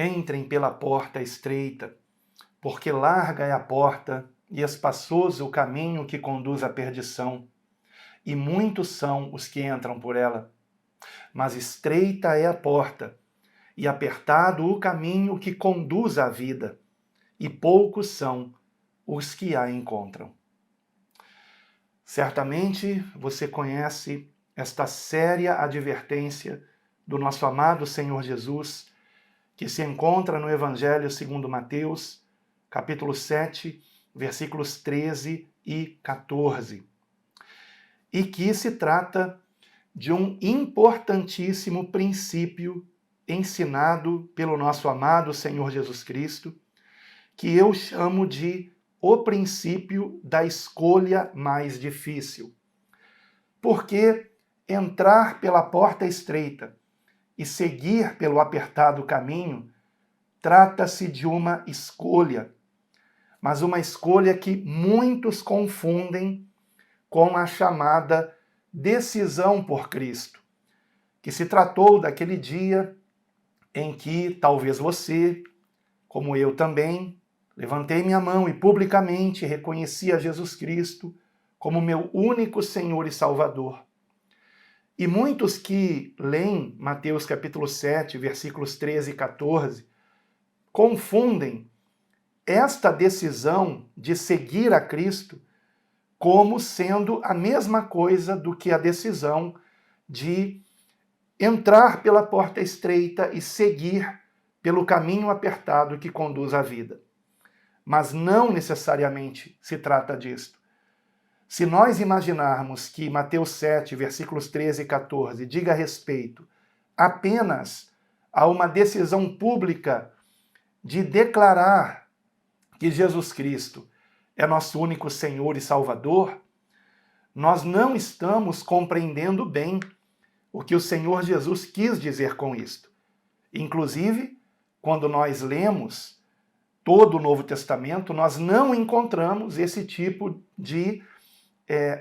Entrem pela porta estreita, porque larga é a porta e espaçoso o caminho que conduz à perdição, e muitos são os que entram por ela. Mas estreita é a porta, e apertado o caminho que conduz à vida, e poucos são os que a encontram. Certamente você conhece esta séria advertência do nosso amado Senhor Jesus, que se encontra no Evangelho segundo Mateus, capítulo 7, versículos 13 e 14, e que se trata de um importantíssimo princípio ensinado pelo nosso amado Senhor Jesus Cristo, que eu chamo de o princípio da escolha mais difícil. Porque entrar pela porta estreita e seguir pelo apertado caminho trata-se de uma escolha, mas uma escolha que muitos confundem com a chamada decisão por Cristo, que se tratou daquele dia em que talvez você, como eu também, levantei minha mão e publicamente reconheci a Jesus Cristo como meu único Senhor e Salvador. E muitos que leem Mateus capítulo 7, versículos 13 e 14, confundem esta decisão de seguir a Cristo como sendo a mesma coisa do que a decisão de entrar pela porta estreita e seguir pelo caminho apertado que conduz à vida. Mas não necessariamente se trata disto. Se nós imaginarmos que Mateus 7, versículos 13 e 14, diga respeito apenas a uma decisão pública de declarar que Jesus Cristo é nosso único Senhor e Salvador, nós não estamos compreendendo bem o que o Senhor Jesus quis dizer com isto. Inclusive, quando nós lemos todo o Novo Testamento, nós não encontramos esse tipo de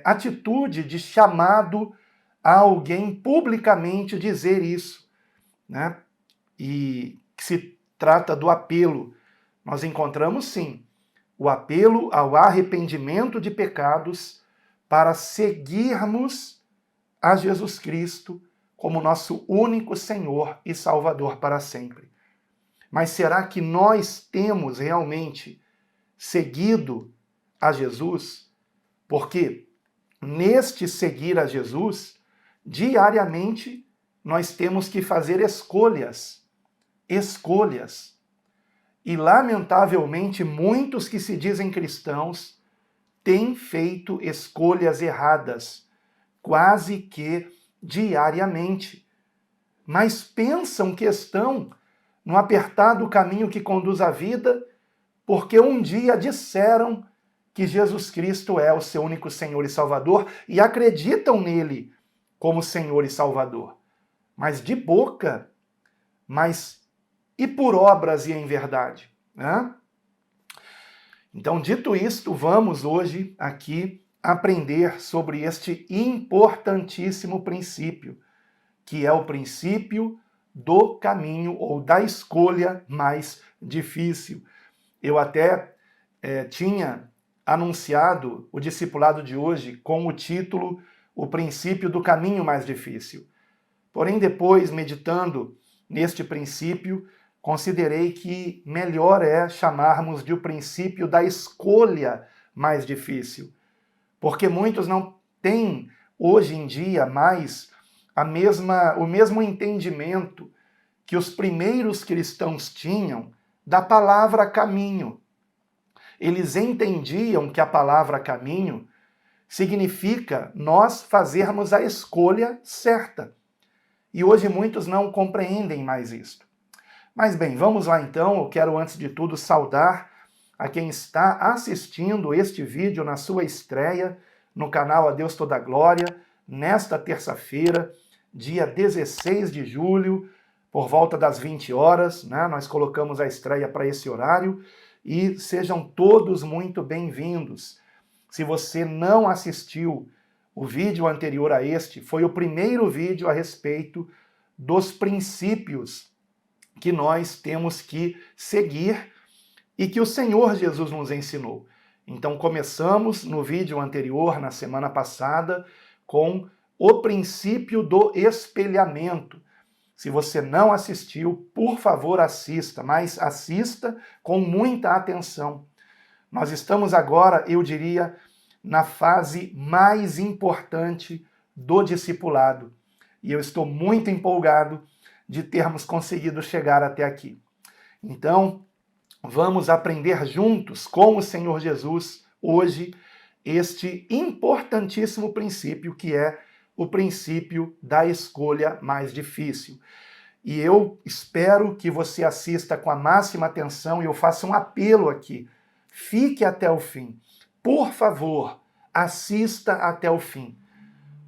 atitude de chamado a alguém publicamente dizer isso, né? E que se trata do apelo. Nós encontramos, sim, o apelo ao arrependimento de pecados para seguirmos a Jesus Cristo como nosso único Senhor e Salvador para sempre. Mas será que nós temos realmente seguido a Jesus? Porque neste seguir a Jesus, diariamente nós temos que fazer escolhas. Escolhas. E, lamentavelmente, muitos que se dizem cristãos têm feito escolhas erradas, quase que diariamente. Mas pensam que estão no apertado caminho que conduz à vida, porque um dia disseram que Jesus Cristo é o seu único Senhor e Salvador e acreditam nele como Senhor e Salvador. Mas de boca, mas e por obras e em verdade, né? Então, dito isto, vamos hoje aqui aprender sobre este importantíssimo princípio, que é o princípio do caminho ou da escolha mais difícil. Eu até tinha anunciado o discipulado de hoje com o título O Princípio do Caminho Mais Difícil. Porém, depois, meditando neste princípio, considerei que melhor é chamarmos de o princípio da escolha mais difícil. Porque muitos não têm, hoje em dia, mais o mesmo entendimento que os primeiros cristãos tinham da palavra caminho. Eles entendiam que a palavra caminho significa nós fazermos a escolha certa. E hoje muitos não compreendem mais isto. Mas bem, vamos lá então. Eu quero antes de tudo saudar a quem está assistindo este vídeo na sua estreia no canal A Deus Toda Glória, nesta terça-feira, dia 16 de julho, por volta das 20 horas, né? Nós colocamos a estreia para esse horário e sejam todos muito bem-vindos. Se você não assistiu o vídeo anterior a este, foi o primeiro vídeo a respeito dos princípios que nós temos que seguir e que o Senhor Jesus nos ensinou. Então começamos no vídeo anterior, na semana passada, com o princípio do espelhamento. Se você não assistiu, por favor assista, mas assista com muita atenção. Nós estamos agora, eu diria, na fase mais importante do discipulado. E eu estou muito empolgado de termos conseguido chegar até aqui. Então, vamos aprender juntos com o Senhor Jesus hoje este importantíssimo princípio que é o princípio da escolha mais difícil. E eu espero que você assista com a máxima atenção e eu faço um apelo aqui. Fique até o fim. Por favor, assista até o fim,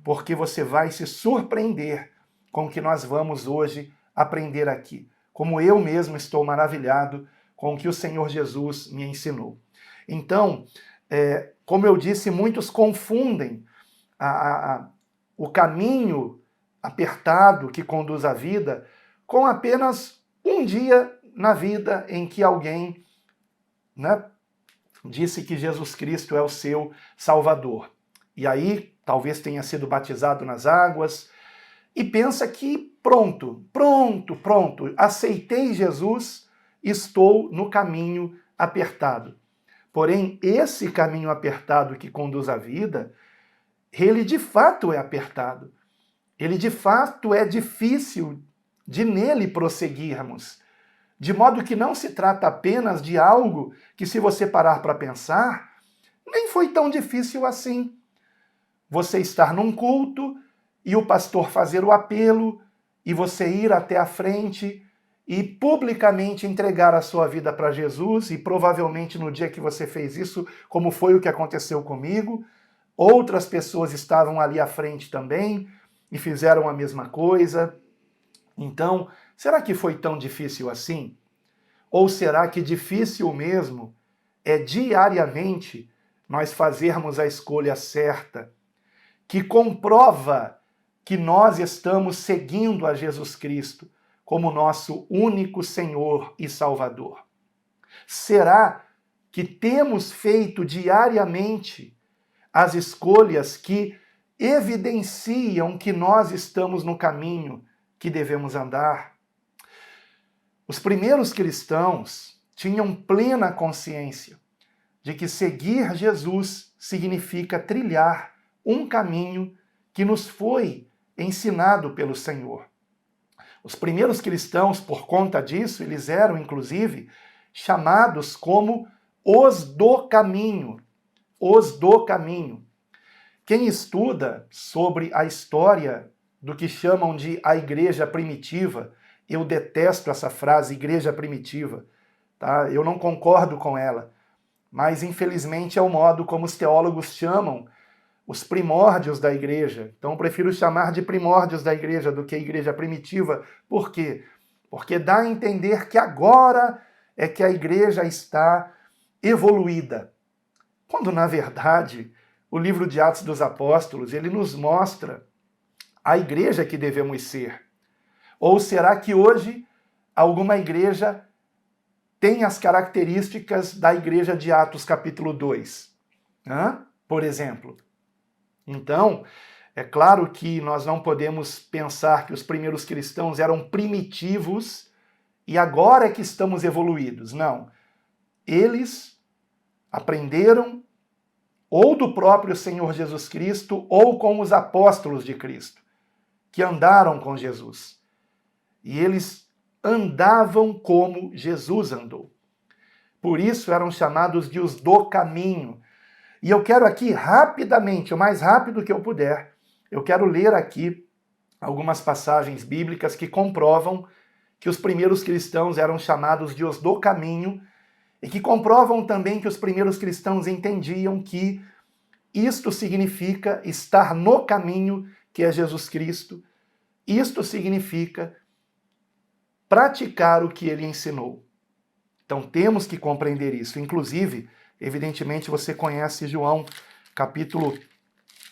porque você vai se surpreender com o que nós vamos hoje aprender aqui. Como eu mesmo estou maravilhado com o que o Senhor Jesus me ensinou. Então, como eu disse, muitos confundem o caminho apertado que conduz à vida com apenas um dia na vida em que alguém, disse que Jesus Cristo é o seu Salvador. E aí, talvez tenha sido batizado nas águas, e pensa que pronto, aceitei Jesus, estou no caminho apertado. Porém, esse caminho apertado que conduz à vida, ele de fato é apertado. Ele de fato é difícil de nele prosseguirmos. De modo que não se trata apenas de algo que, se você parar para pensar, nem foi tão difícil assim. Você estar num culto e o pastor fazer o apelo e você ir até a frente e publicamente entregar a sua vida para Jesus, e provavelmente no dia que você fez isso, como foi o que aconteceu comigo, outras pessoas estavam ali à frente também e fizeram a mesma coisa. Então, será que foi tão difícil assim? Ou será que difícil mesmo é diariamente nós fazermos a escolha certa, que comprova que nós estamos seguindo a Jesus Cristo como nosso único Senhor e Salvador? Será que temos feito diariamente as escolhas que evidenciam que nós estamos no caminho que devemos andar? Os primeiros cristãos tinham plena consciência de que seguir Jesus significa trilhar um caminho que nos foi ensinado pelo Senhor. Os primeiros cristãos, por conta disso, eles eram, inclusive, chamados como os do caminho. Os do caminho. Quem estuda sobre a história do que chamam de a igreja primitiva, eu detesto essa frase, igreja primitiva, tá? Eu não concordo com ela, mas infelizmente é o modo como os teólogos chamam os primórdios da igreja. Então eu prefiro chamar de primórdios da igreja do que igreja primitiva. Por quê? Porque dá a entender que agora é que a igreja está evoluída. Quando, na verdade, o livro de Atos dos Apóstolos, ele nos mostra a igreja que devemos ser. Ou será que hoje alguma igreja tem as características da igreja de Atos capítulo 2? Por exemplo. Então, é claro que nós não podemos pensar que os primeiros cristãos eram primitivos e agora é que estamos evoluídos. Não. Eles aprenderam ou do próprio Senhor Jesus Cristo ou com os apóstolos de Cristo, que andaram com Jesus. E eles andavam como Jesus andou. Por isso eram chamados de os do caminho. E eu quero aqui rapidamente, o mais rápido que eu puder, eu quero ler aqui algumas passagens bíblicas que comprovam que os primeiros cristãos eram chamados de os do caminho e que comprovam também que os primeiros cristãos entendiam que isto significa estar no caminho que é Jesus Cristo. Isto significa praticar o que ele ensinou. Então temos que compreender isso. Inclusive, evidentemente você conhece João, capítulo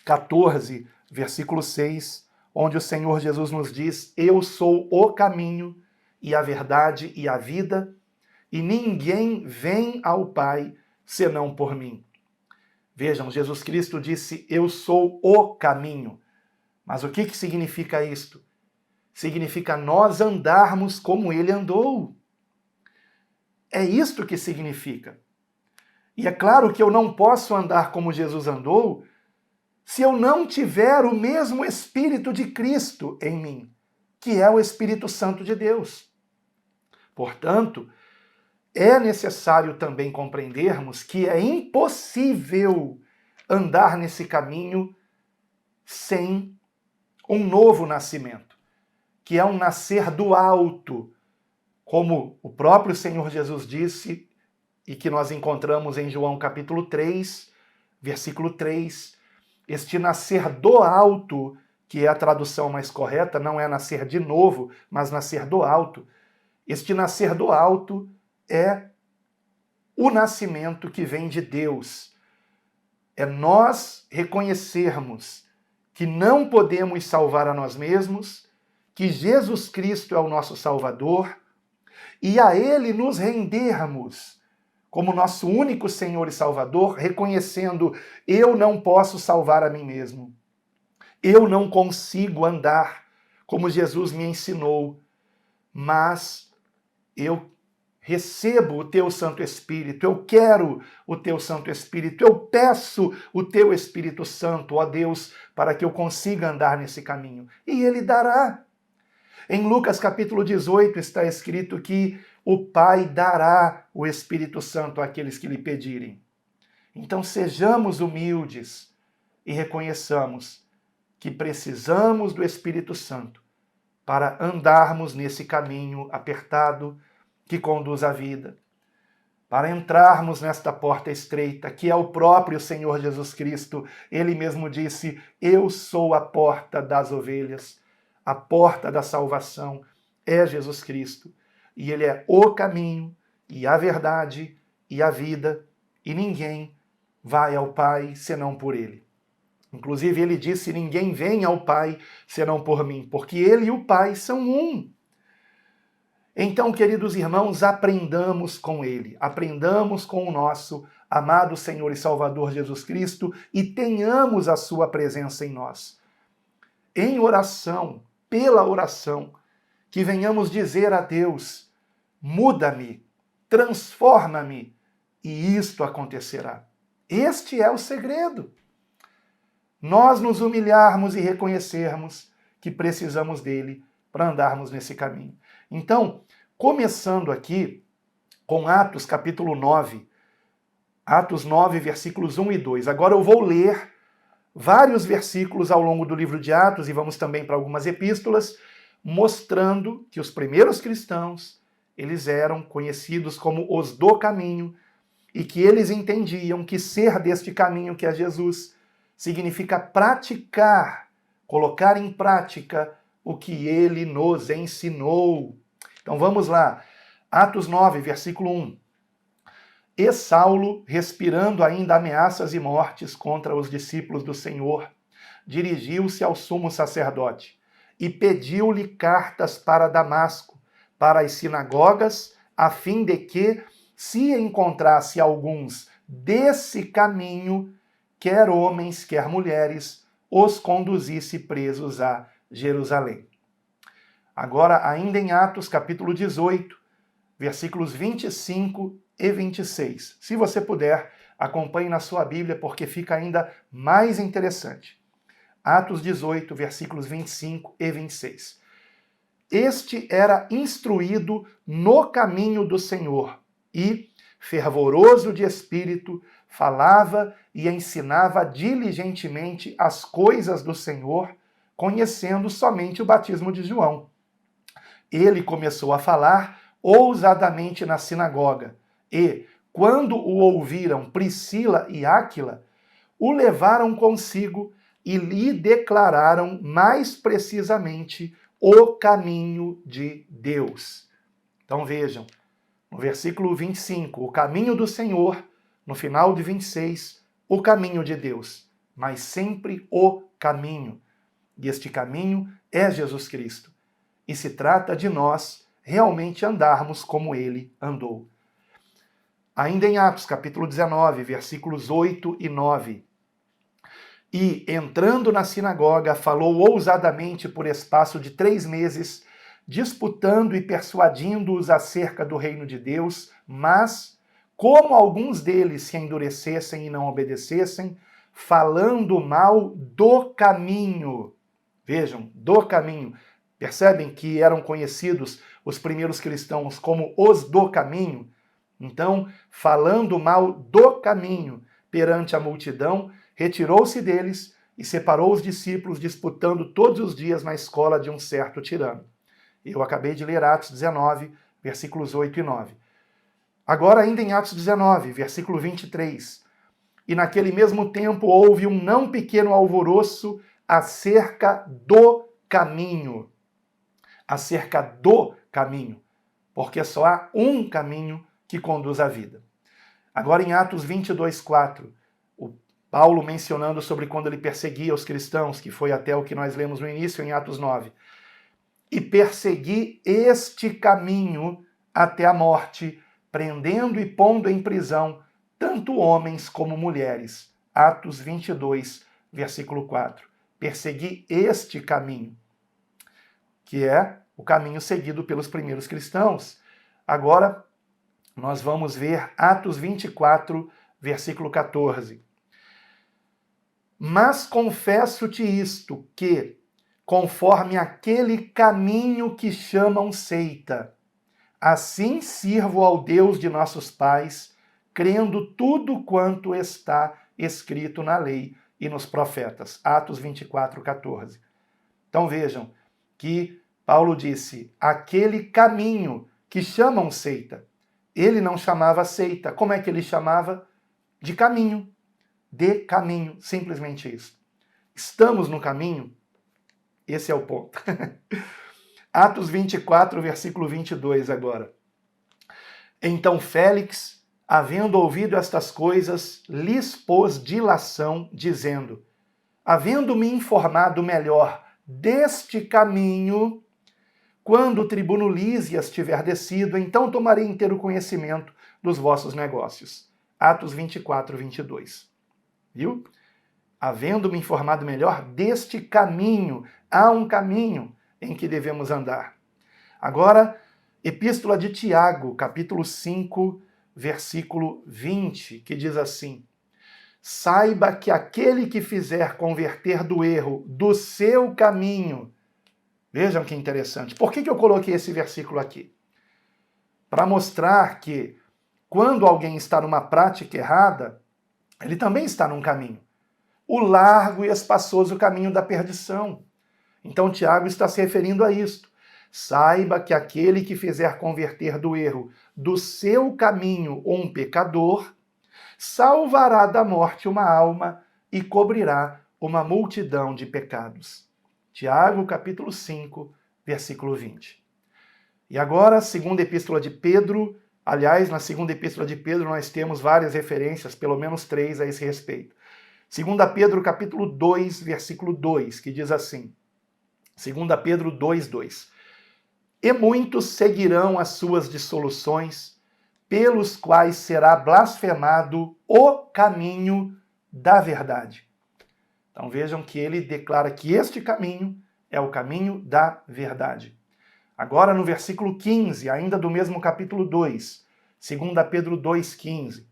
14, versículo 6, onde o Senhor Jesus nos diz: eu sou o caminho e a verdade e a vida, e ninguém vem ao Pai senão por mim. Vejam, Jesus Cristo disse, eu sou o caminho. Mas o que significa isto? Significa nós andarmos como ele andou. É isto que significa. E é claro que eu não posso andar como Jesus andou se eu não tiver o mesmo Espírito de Cristo em mim, que é o Espírito Santo de Deus. Portanto, é necessário também compreendermos que é impossível andar nesse caminho sem um novo nascimento, que é um nascer do alto, como o próprio Senhor Jesus disse e que nós encontramos em João capítulo 3, versículo 3. Este nascer do alto, que é a tradução mais correta, não é nascer de novo, mas nascer do alto. Este nascer do alto é o nascimento que vem de Deus. É nós reconhecermos que não podemos salvar a nós mesmos, que Jesus Cristo é o nosso Salvador, e a Ele nos rendermos como nosso único Senhor e Salvador, reconhecendo, eu não posso salvar a mim mesmo. Eu não consigo andar como Jesus me ensinou, mas eu recebo o teu Santo Espírito, eu quero o teu Santo Espírito, eu peço o teu Espírito Santo, ó Deus, para que eu consiga andar nesse caminho. E Ele dará. Em Lucas capítulo 18 está escrito que o Pai dará o Espírito Santo àqueles que lhe pedirem. Então sejamos humildes e reconheçamos que precisamos do Espírito Santo para andarmos nesse caminho apertado que conduz à vida, para entrarmos nesta porta estreita, que é o próprio Senhor Jesus Cristo. Ele mesmo disse, eu sou a porta das ovelhas, a porta da salvação é Jesus Cristo. E Ele é o caminho, e a verdade, e a vida, e ninguém vai ao Pai senão por Ele. Inclusive Ele disse, ninguém vem ao Pai senão por mim, porque Ele e o Pai são um. Então, queridos irmãos, aprendamos com Ele, aprendamos com o nosso amado Senhor e Salvador Jesus Cristo e tenhamos a sua presença em nós. Em oração, pela oração, que venhamos dizer a Deus, muda-me, transforma-me, e isto acontecerá. Este é o segredo. Nós nos humilharmos e reconhecermos que precisamos dele para andarmos nesse caminho. Então, começando aqui com Atos capítulo 9, Atos 9, versículos 1 e 2. Agora eu vou ler vários versículos ao longo do livro de Atos, e vamos também para algumas epístolas, mostrando que os primeiros cristãos, eles eram conhecidos como os do caminho, e que eles entendiam que ser deste caminho que é Jesus significa praticar, colocar em prática o que ele nos ensinou. Então vamos lá, Atos 9, versículo 1. E Saulo, respirando ainda ameaças e mortes contra os discípulos do Senhor, dirigiu-se ao sumo sacerdote e pediu-lhe cartas para Damasco, para as sinagogas, a fim de que, se encontrasse alguns desse caminho, quer homens, quer mulheres, os conduzisse presos a Jerusalém. Agora, ainda em Atos, capítulo 18, versículos 25 e 26. Se você puder, acompanhe na sua Bíblia, porque fica ainda mais interessante. Atos 18, versículos 25 e 26. Este era instruído no caminho do Senhor e, fervoroso de espírito, falava e ensinava diligentemente as coisas do Senhor, conhecendo somente o batismo de João. Ele começou a falar ousadamente na sinagoga e, quando o ouviram Priscila e Áquila, o levaram consigo e lhe declararam mais precisamente o caminho de Deus. Então vejam, no versículo 25, o caminho do Senhor, no final de 26, o caminho de Deus, mas sempre o caminho. E este caminho é Jesus Cristo. E se trata de nós realmente andarmos como ele andou. Ainda em Atos, capítulo 19, versículos 8 e 9. E, entrando na sinagoga, falou ousadamente por espaço de 3 meses, disputando e persuadindo-os acerca do reino de Deus, mas, como alguns deles se endurecessem e não obedecessem, falando mal do caminho. Vejam, do caminho. Percebem que eram conhecidos os primeiros cristãos como os do caminho? Então, falando mal do caminho perante a multidão, retirou-se deles e separou os discípulos, disputando todos os dias na escola de um certo tirano. Eu acabei de ler Atos 19, versículos 8 e 9. Agora, ainda em Atos 19, versículo 23. E naquele mesmo tempo houve um não pequeno alvoroço acerca do caminho. Acerca do caminho. Porque só há um caminho que conduz à vida. Agora em Atos 22, 4, o Paulo mencionando sobre quando ele perseguia os cristãos, que foi até o que nós lemos no início em Atos 9. E persegui este caminho até a morte, prendendo e pondo em prisão tanto homens como mulheres. Atos 22, versículo 4. Persegui este caminho, que é o caminho seguido pelos primeiros cristãos. Agora, nós vamos ver Atos 24, versículo 14. Mas confesso-te isto, que, conforme aquele caminho que chamam seita, assim sirvo ao Deus de nossos pais, crendo tudo quanto está escrito na lei e nos profetas. Atos 24, 14. Então vejam que Paulo disse, aquele caminho que chamam seita. Ele não chamava seita. Como é que ele chamava? De caminho. De caminho. Simplesmente isso. Estamos no caminho? Esse é o ponto. Atos 24, versículo 22 agora. Então Félix, havendo ouvido estas coisas, lhes pôs dilação, dizendo, havendo-me informado melhor deste caminho, quando o tribuno Lísias tiver descido, então tomarei inteiro conhecimento dos vossos negócios. Atos 24, 22. Viu? Havendo-me informado melhor deste caminho, há um caminho em que devemos andar. Agora, Epístola de Tiago, capítulo 5, versículo 20, que diz assim, saiba que aquele que fizer converter do erro do seu caminho. Vejam que interessante. Por que eu coloquei esse versículo aqui? Para mostrar que quando alguém está numa prática errada, ele também está num caminho. O largo e espaçoso caminho da perdição. Então Tiago está se referindo a isto. Saiba que aquele que fizer converter do erro do seu caminho um pecador, salvará da morte uma alma e cobrirá uma multidão de pecados. Tiago, capítulo 5, versículo 20. E agora, a segunda epístola de Pedro, aliás, na segunda epístola de Pedro nós temos várias referências, pelo menos 3 a esse respeito. 2 Pedro, capítulo 2, versículo 2, que diz assim, 2 Pedro 2, 2. E muitos seguirão as suas dissoluções, pelos quais será blasfemado o caminho da verdade. Então vejam que ele declara que este caminho é o caminho da verdade. Agora no versículo 15, ainda do mesmo capítulo 2, 2 Pedro 2,15.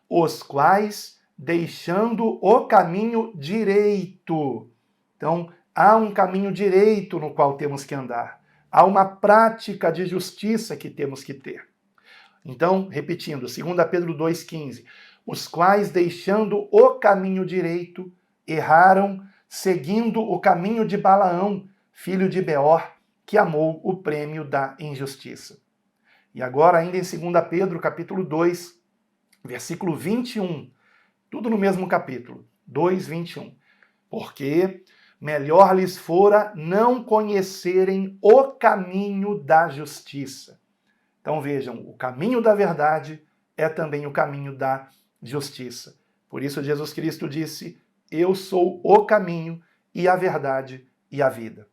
Os quais, deixando o caminho direito. Então, há um caminho direito no qual temos que andar. Há uma prática de justiça que temos que ter. Então, repetindo, 2 Pedro 2,15. Os quais, deixando o caminho direito, erraram, seguindo o caminho de Balaão, filho de Beor, que amou o prêmio da injustiça. E agora, ainda em 2 Pedro, capítulo 2, versículo 21, tudo no mesmo capítulo, 2, 21. Porque melhor lhes fora não conhecerem o caminho da justiça. Então vejam, o caminho da verdade é também o caminho da justiça. Por isso Jesus Cristo disse, eu sou o caminho e a verdade e a vida.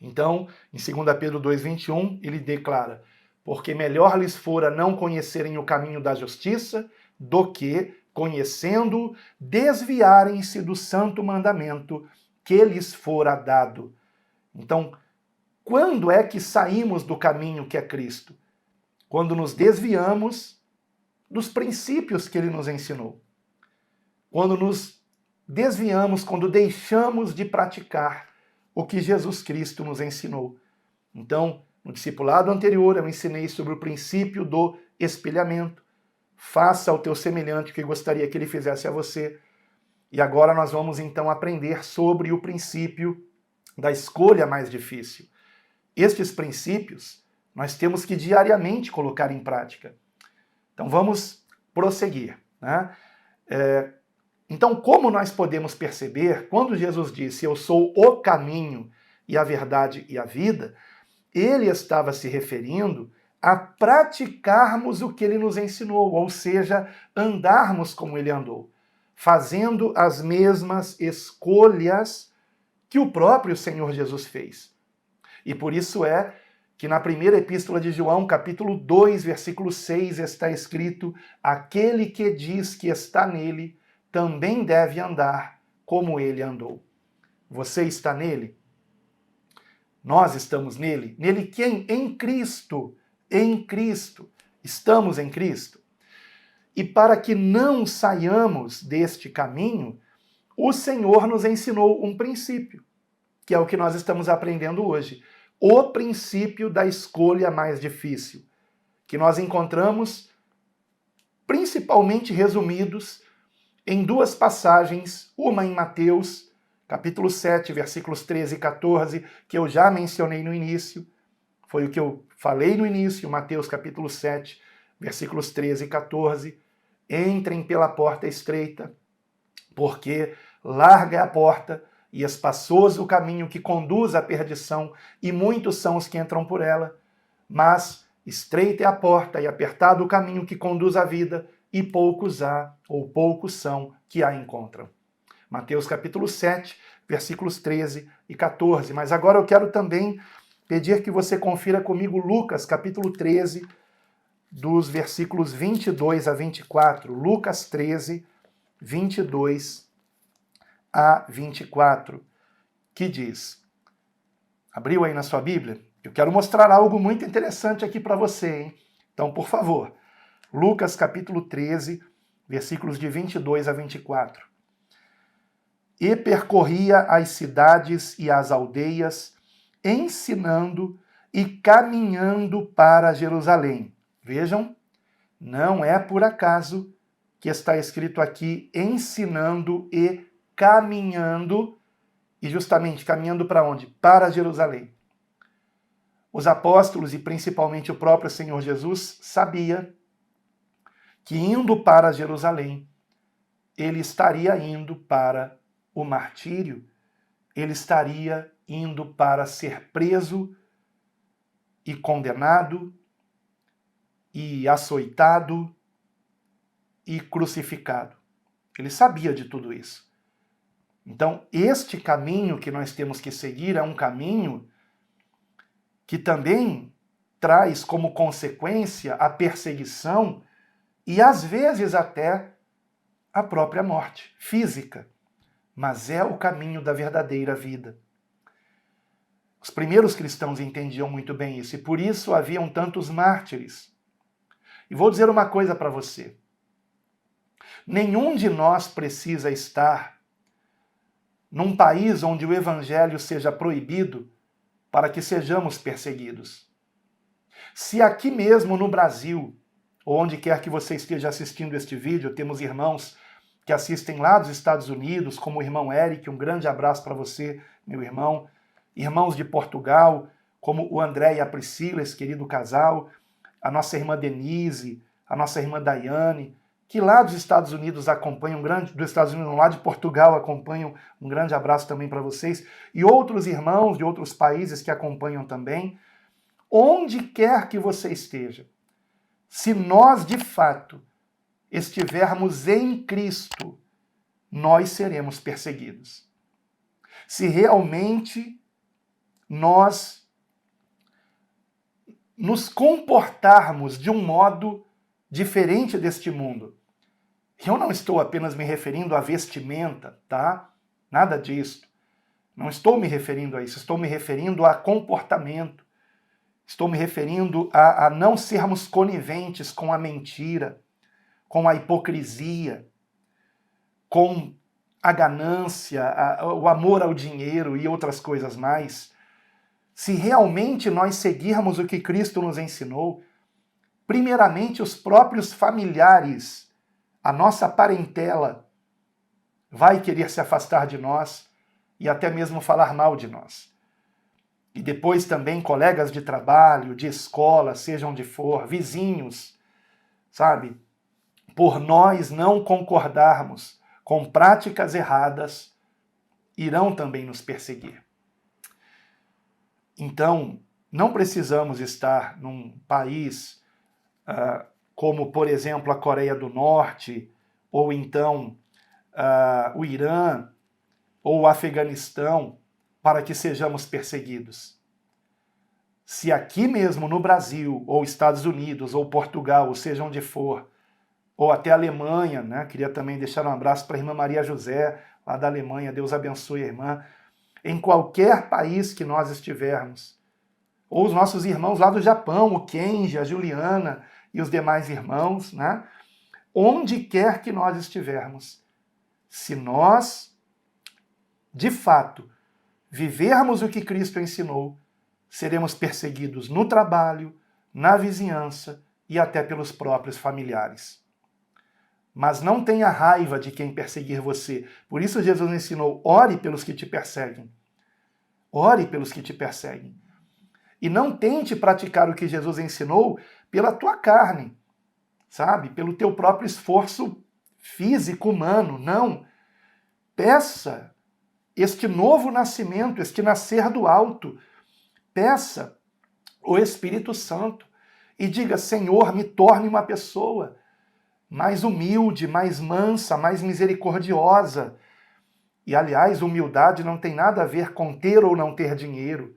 Então, em 2 Pedro 2,21, ele declara: porque melhor lhes fora não conhecerem o caminho da justiça, do que, conhecendo, desviarem-se do santo mandamento que lhes fora dado. Então, quando é que saímos do caminho que é Cristo? Quando nos desviamos dos princípios que ele nos ensinou. Quando nos desviamos, quando deixamos de praticar o que Jesus Cristo nos ensinou. Então, no discipulado anterior, eu ensinei sobre o princípio do espelhamento. Faça ao teu semelhante o que gostaria que ele fizesse a você. E agora nós vamos então aprender sobre o princípio da escolha mais difícil. Estes princípios nós temos que diariamente colocar em prática. Então vamos prosseguir, né? Então, como nós podemos perceber, quando Jesus disse, eu sou o caminho e a verdade e a vida, ele estava se referindo a praticarmos o que ele nos ensinou, ou seja, andarmos como ele andou, fazendo as mesmas escolhas que o próprio Senhor Jesus fez. E por isso é que na primeira epístola de João, capítulo 2, versículo 6, está escrito: aquele que diz que está nele, também deve andar como ele andou. Você está nele? Nós estamos nele? Nele quem? Em Cristo. Em Cristo. Estamos em Cristo. E para que não saiamos deste caminho, o Senhor nos ensinou um princípio, que é o que nós estamos aprendendo hoje. O princípio da escolha mais difícil, que nós encontramos principalmente resumidos em duas passagens, uma em Mateus, capítulo 7, versículos 13 e 14, que eu já mencionei no início, foi o que eu falei no início, Mateus capítulo 7, versículos 13 e 14, entrem pela porta estreita, porque larga é a porta e espaçoso o caminho que conduz à perdição, e muitos são os que entram por ela, mas estreita é a porta e apertado o caminho que conduz à vida, e poucos há, ou poucos são, que a encontram. Mateus capítulo 7, versículos 13 e 14. Mas agora eu quero também pedir que você confira comigo Lucas capítulo 13, dos versículos 22 a 24. Lucas 13, 22 a 24, que diz: abriu aí na sua Bíblia? Eu quero mostrar algo muito interessante aqui para você, hein? Então, por favor, Lucas capítulo 13, versículos de 22 a 24. E percorria as cidades e as aldeias, ensinando e caminhando para Jerusalém. Vejam, não é por acaso que está escrito aqui ensinando e caminhando, e justamente caminhando para onde? Para Jerusalém. Os apóstolos e principalmente o próprio Senhor Jesus sabia que indo para Jerusalém, ele estaria indo para o martírio, ele estaria indo para ser preso e condenado e açoitado e crucificado. Ele sabia de tudo isso. Então, este caminho que nós temos que seguir é um caminho que também traz como consequência a perseguição e às vezes até a própria morte física. Mas é o caminho da verdadeira vida. Os primeiros cristãos entendiam muito bem isso, e por isso haviam tantos mártires. E vou dizer uma coisa para você. Nenhum de nós precisa estar num país onde o evangelho seja proibido para que sejamos perseguidos. Se aqui mesmo no Brasil, ou onde quer que você esteja assistindo este vídeo, temos irmãos que assistem lá dos Estados Unidos, como o irmão Eric, um grande abraço para você, meu irmão. Irmãos de Portugal, como o André e a Priscila, esse querido casal, a nossa irmã Denise, a nossa irmã Daiane, que lá dos Estados Unidos acompanham, dos Estados Unidos, lá de Portugal acompanham, um grande abraço também para vocês, e outros irmãos de outros países que acompanham também. Onde quer que você esteja, se nós de fato estivermos em Cristo, nós seremos perseguidos. Se realmente nós nos comportarmos de um modo diferente deste mundo. Eu não estou apenas me referindo à vestimenta, tá? Nada disso. Não estou me referindo a isso, estou me referindo a comportamento. Estou me referindo a não sermos coniventes com a mentira, com a hipocrisia, com a ganância, o amor ao dinheiro e outras coisas mais. Se realmente nós seguirmos o que Cristo nos ensinou, primeiramente os próprios familiares, a nossa parentela, vai querer se afastar de nós e até mesmo falar mal de nós. E depois também colegas de trabalho, de escola, seja onde for, vizinhos, sabe? Por nós não concordarmos com práticas erradas, irão também nos perseguir. Então, não precisamos estar num país como, por exemplo, a Coreia do Norte, ou então o Irã, ou o Afeganistão, para que sejamos perseguidos. Se aqui mesmo no Brasil, ou Estados Unidos, ou Portugal, ou seja onde for, ou até a Alemanha, né? Queria também deixar um abraço para a irmã Maria José, lá da Alemanha, Deus abençoe a irmã. Em qualquer país que nós estivermos, ou os nossos irmãos lá do Japão, o Kenji, a Juliana e os demais irmãos, né? Onde quer que nós estivermos, se nós, de fato, vivermos o que Cristo ensinou, seremos perseguidos no trabalho, na vizinhança e até pelos próprios familiares. Mas não tenha raiva de quem perseguir você. Por isso Jesus ensinou, ore pelos que te perseguem. Ore pelos que te perseguem. E não tente praticar o que Jesus ensinou pela tua carne, sabe? Pelo teu próprio esforço físico, humano. Não. Peça este novo nascimento, este nascer do alto. Peça o Espírito Santo e diga, Senhor, me torne uma pessoa mais humilde, mais mansa, mais misericordiosa. E, aliás, humildade não tem nada a ver com ter ou não ter dinheiro,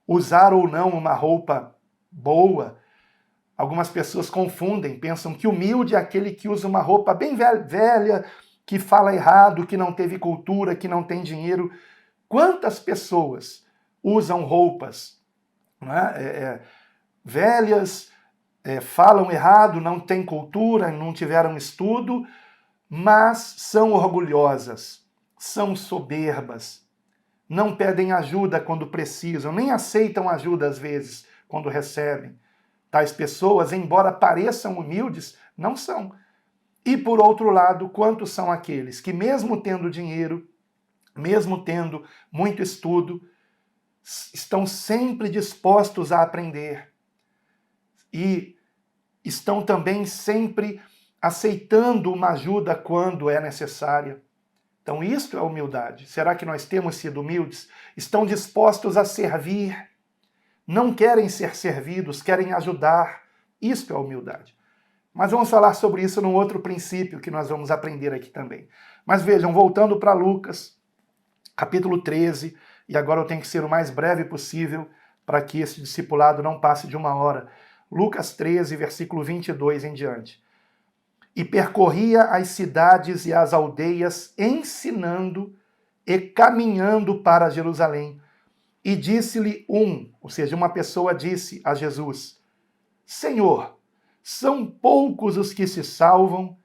usar ou não uma roupa boa. Algumas pessoas confundem, pensam que humilde é aquele que usa uma roupa bem velha, que fala errado, que não teve cultura, que não tem dinheiro. Quantas pessoas usam roupas, né, velhas, falam errado, não têm cultura, não tiveram estudo, mas são orgulhosas, são soberbas, não pedem ajuda quando precisam, nem aceitam ajuda às vezes quando recebem. Tais pessoas, embora pareçam humildes, não são. E por outro lado, quantos são aqueles que mesmo tendo dinheiro, mesmo tendo muito estudo, estão sempre dispostos a aprender e estão também sempre aceitando uma ajuda quando é necessária. Então isto é humildade. Será que nós temos sido humildes? Estão dispostos a servir, não querem ser servidos, querem ajudar. Isto é humildade. Mas vamos falar sobre isso num outro princípio que nós vamos aprender aqui também. Mas vejam, voltando para Lucas, capítulo 13, e agora eu tenho que ser o mais breve possível para que esse discipulado não passe de 1 hora. Lucas 13, versículo 22 em diante. E percorria as cidades e as aldeias, ensinando e caminhando para Jerusalém. E disse-lhe ou seja, uma pessoa disse a Jesus, Senhor, são poucos os que se salvam?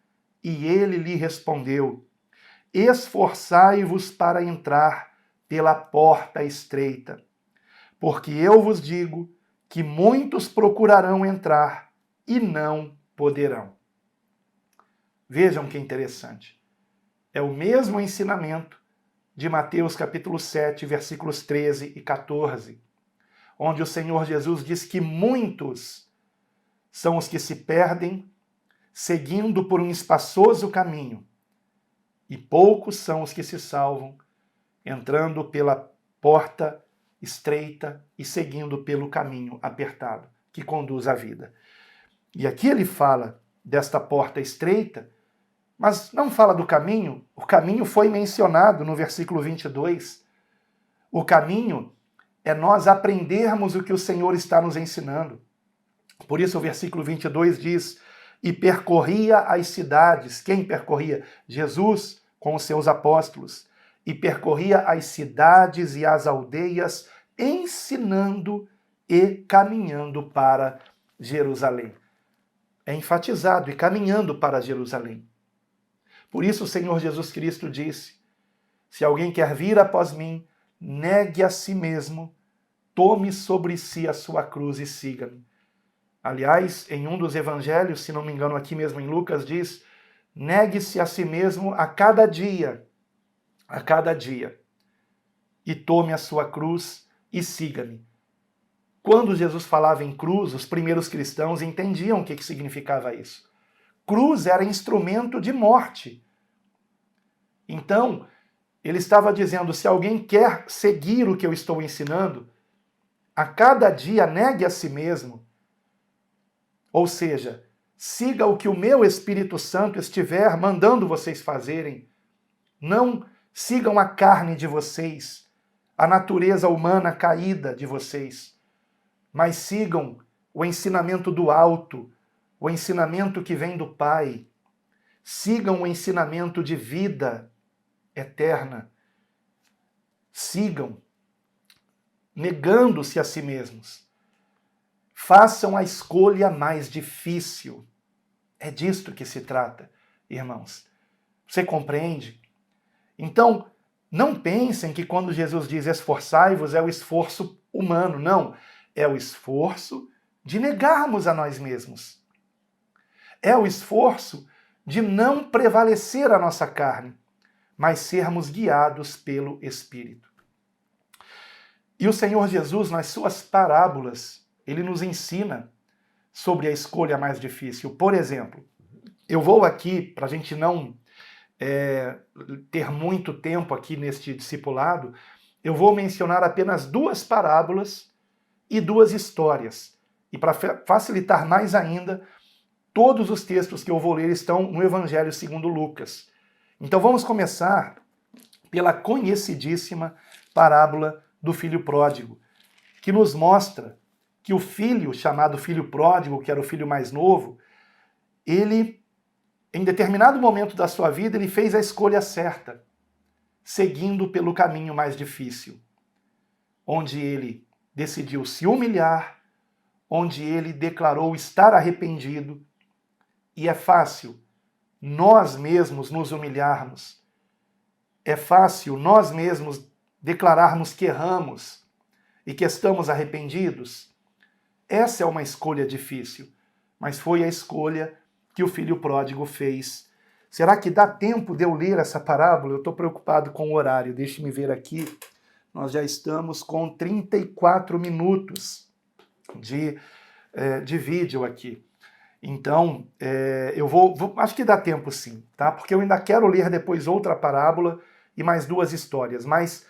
E ele lhe respondeu, esforçai-vos para entrar pela porta estreita, porque eu vos digo que muitos procurarão entrar e não poderão. Vejam que interessante. É o mesmo ensinamento de Mateus capítulo 7, versículos 13 e 14, onde o Senhor Jesus diz que muitos são os que se perdem seguindo por um espaçoso caminho, e poucos são os que se salvam entrando pela porta estreita e seguindo pelo caminho apertado que conduz à vida. E aqui ele fala desta porta estreita, mas não fala do caminho. O caminho foi mencionado no versículo 22. O caminho é nós aprendermos o que o Senhor está nos ensinando. Por isso o versículo 22 diz, e percorria as cidades. Quem percorria? Jesus com os seus apóstolos. E percorria as cidades e as aldeias, ensinando e caminhando para Jerusalém. É enfatizado, e caminhando para Jerusalém. Por isso o Senhor Jesus Cristo disse, se alguém quer vir após mim, negue a si mesmo, tome sobre si a sua cruz e siga-me. Aliás, em um dos evangelhos, se não me engano aqui mesmo em Lucas, diz, negue-se a si mesmo a cada dia, e tome a sua cruz e siga-me. Quando Jesus falava em cruz, os primeiros cristãos entendiam o que significava isso. Cruz era instrumento de morte. Então, ele estava dizendo, se alguém quer seguir o que eu estou ensinando, a cada dia negue a si mesmo. Ou seja, siga o que o meu Espírito Santo estiver mandando vocês fazerem. Não sigam a carne de vocês, a natureza humana caída de vocês, mas sigam o ensinamento do alto, o ensinamento que vem do Pai. Sigam o ensinamento de vida eterna. Sigam, negando-se a si mesmos. Façam a escolha mais difícil. É disto que se trata, irmãos. Você compreende? Então, não pensem que quando Jesus diz esforçai-vos é o esforço humano. Não, é o esforço de negarmos a nós mesmos. É o esforço de não prevalecer a nossa carne, mas sermos guiados pelo Espírito. E o Senhor Jesus, nas suas parábolas, ele nos ensina sobre a escolha mais difícil. Por exemplo, eu vou aqui, para a gente não ter muito tempo aqui neste discipulado, eu vou mencionar apenas 2 parábolas e 2 histórias. E para facilitar mais ainda, todos os textos que eu vou ler estão no Evangelho segundo Lucas. Então vamos começar pela conhecidíssima parábola do filho pródigo, que nos mostra que o filho, chamado filho pródigo, que era o filho mais novo, ele, em determinado momento da sua vida, ele fez a escolha certa, seguindo pelo caminho mais difícil, onde ele decidiu se humilhar, onde ele declarou estar arrependido. E é fácil nós mesmos nos humilharmos. É fácil nós mesmos declararmos que erramos e que estamos arrependidos. Essa é uma escolha difícil, mas foi a escolha que o filho pródigo fez. Será que dá tempo de eu ler essa parábola? Eu estou preocupado com o horário. Deixe-me ver aqui. Nós já estamos com 34 minutos de vídeo aqui. Então, acho que dá tempo sim, tá? Porque eu ainda quero ler depois outra parábola e mais 2 histórias, mas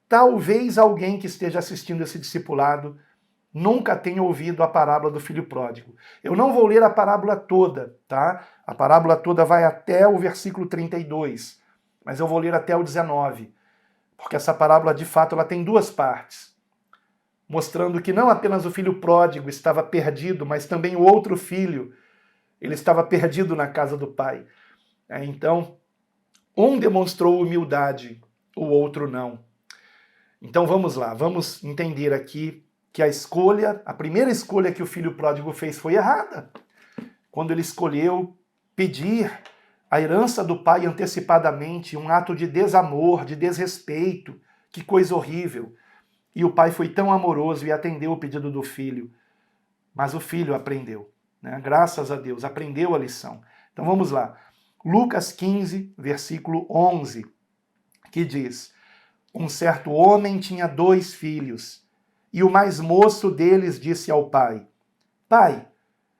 talvez alguém que esteja assistindo esse discipulado nunca tenha ouvido a parábola do filho pródigo. Eu não vou ler a parábola toda, tá? A parábola toda vai até o versículo 32, mas eu vou ler até o 19, porque essa parábola, de fato, ela tem 2 partes, mostrando que não apenas o filho pródigo estava perdido, mas também o outro filho, ele estava perdido na casa do pai. Então, um demonstrou humildade, o outro não. Então vamos lá, vamos entender aqui que a primeira escolha que o filho pródigo fez foi errada. Quando ele escolheu pedir a herança do pai antecipadamente, um ato de desamor, de desrespeito, que coisa horrível. E o pai foi tão amoroso e atendeu o pedido do filho. Mas o filho aprendeu, né? Graças a Deus, aprendeu a lição. Então vamos lá. Lucas 15, versículo 11, que diz, um certo homem tinha 2 filhos, e o mais moço deles disse ao pai, pai,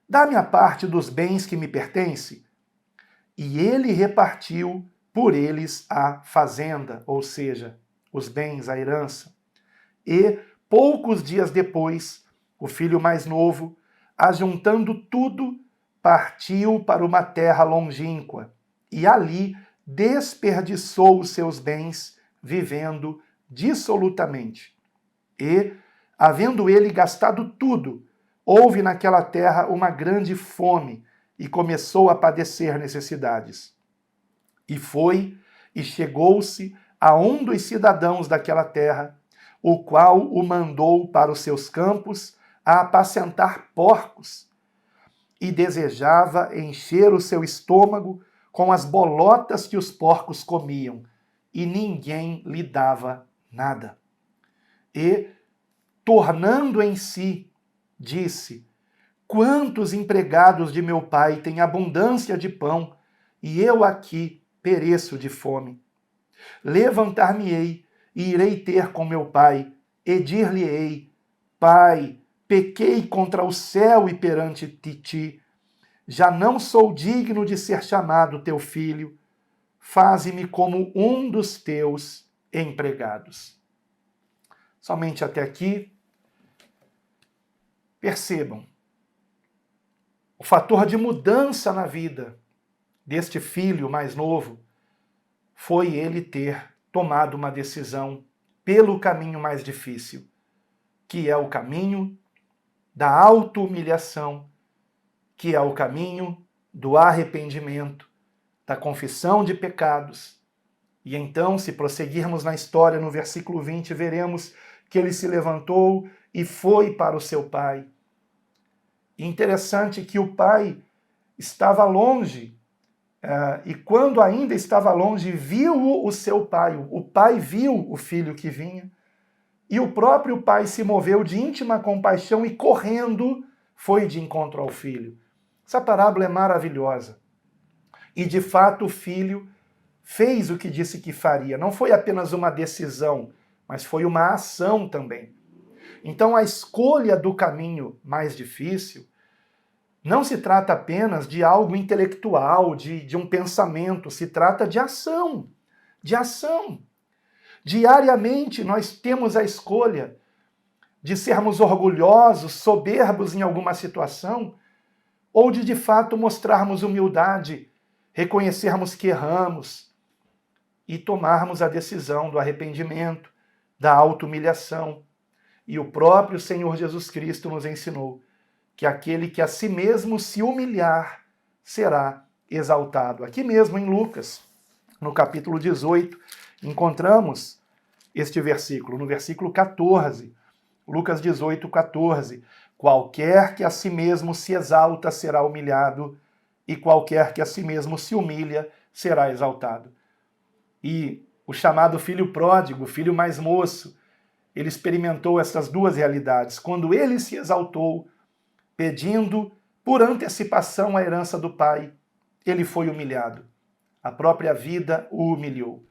dá-me a parte dos bens que me pertence. E ele repartiu por eles a fazenda, ou seja, os bens, a herança. E, poucos dias depois, o filho mais novo, ajuntando tudo, partiu para uma terra longínqua, e ali desperdiçou os seus bens, vivendo dissolutamente. E, Havendo ele gastado tudo, houve naquela terra uma grande fome e começou a padecer necessidades. E foi e chegou-se a um dos cidadãos daquela terra, o qual o mandou para os seus campos a apacentar porcos, e desejava encher o seu estômago com as bolotas que os porcos comiam, e ninguém lhe dava nada. E, tornando em si, disse: quantos empregados de meu pai têm abundância de pão, e eu aqui pereço de fome. Levantar-me-ei e irei ter com meu pai, e dir-lhe-ei: Pai, pequei contra o céu e perante ti, já não sou digno de ser chamado teu filho, faze-me como um dos teus empregados. Somente até aqui, percebam, o fator de mudança na vida deste filho mais novo foi ele ter tomado uma decisão pelo caminho mais difícil, que é o caminho da auto-humilhação, que é o caminho do arrependimento, da confissão de pecados. E então, se prosseguirmos na história, no versículo 20, veremos que ele se levantou e foi para o seu pai. E interessante que o pai estava longe, e quando ainda estava longe, viu o seu pai. O pai viu o filho que vinha, e o próprio pai se moveu de íntima compaixão e, correndo, foi de encontro ao filho. Essa parábola é maravilhosa. E, de fato, o filho fez o que disse que faria. Não foi apenas uma decisão, mas foi uma ação também. Então, a escolha do caminho mais difícil não se trata apenas de algo intelectual, de um pensamento, se trata de ação. De ação. Diariamente nós temos a escolha de sermos orgulhosos, soberbos em alguma situação, ou de fato mostrarmos humildade, reconhecermos que erramos e tomarmos a decisão do arrependimento, da auto-humilhação. E o próprio Senhor Jesus Cristo nos ensinou que aquele que a si mesmo se humilhar será exaltado. Aqui mesmo em Lucas, no capítulo 18, encontramos este versículo, no versículo 14, Lucas 18, 14. Qualquer que a si mesmo se exalta será humilhado, e qualquer que a si mesmo se humilha será exaltado. E o chamado filho pródigo, o filho mais moço, ele experimentou essas duas realidades. Quando ele se exaltou, pedindo por antecipação a herança do pai, ele foi humilhado. A própria vida o humilhou.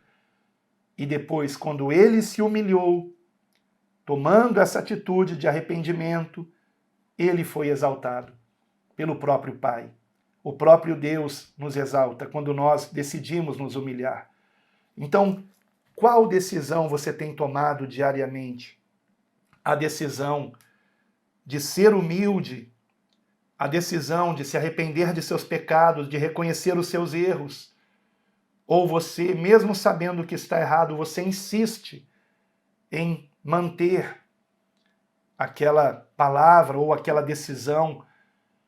E depois, quando ele se humilhou, tomando essa atitude de arrependimento, ele foi exaltado pelo próprio Pai. O próprio Deus nos exalta quando nós decidimos nos humilhar. Então, qual decisão você tem tomado diariamente? A decisão de ser humilde, a decisão de se arrepender de seus pecados, de reconhecer os seus erros, ou você, mesmo sabendo que está errado, você insiste em manter aquela palavra ou aquela decisão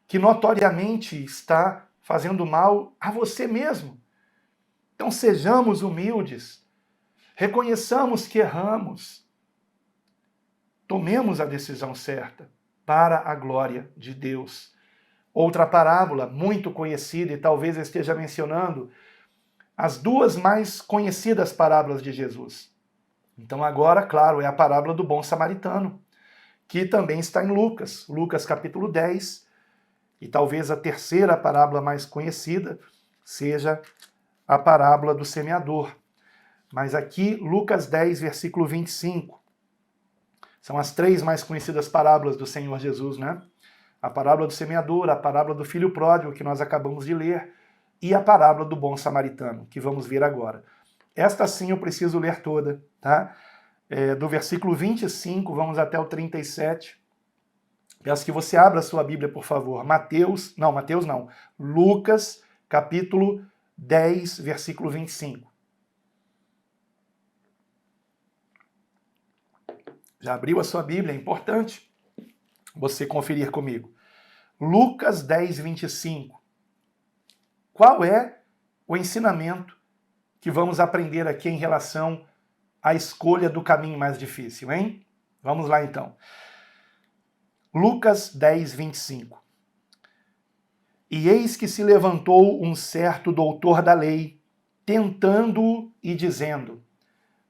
que notoriamente está fazendo mal a você mesmo. Então sejamos humildes, reconheçamos que erramos, tomemos a decisão certa para a glória de Deus. Outra parábola muito conhecida, e talvez eu esteja mencionando as duas mais conhecidas parábolas de Jesus. Então agora, claro, é a parábola do bom samaritano, que também está em Lucas, Lucas capítulo 10, e talvez a terceira parábola mais conhecida seja a parábola do semeador. Mas aqui, Lucas 10, versículo 25, são as três mais conhecidas parábolas do Senhor Jesus, né? A parábola do semeador, a parábola do filho pródigo, que nós acabamos de ler, e a parábola do bom samaritano, que vamos ver agora. Esta sim eu preciso ler toda, tá? Do versículo 25, vamos até o 37. Peço que você abra a sua Bíblia, por favor. Mateus não. Lucas, capítulo 10, versículo 25. Já abriu a sua Bíblia? É importante você conferir comigo. Lucas 10, 25. Qual é o ensinamento que vamos aprender aqui em relação à escolha do caminho mais difícil, hein? Vamos lá então. Lucas 10, 25. E eis que se levantou um certo doutor da lei, tentando-o e dizendo: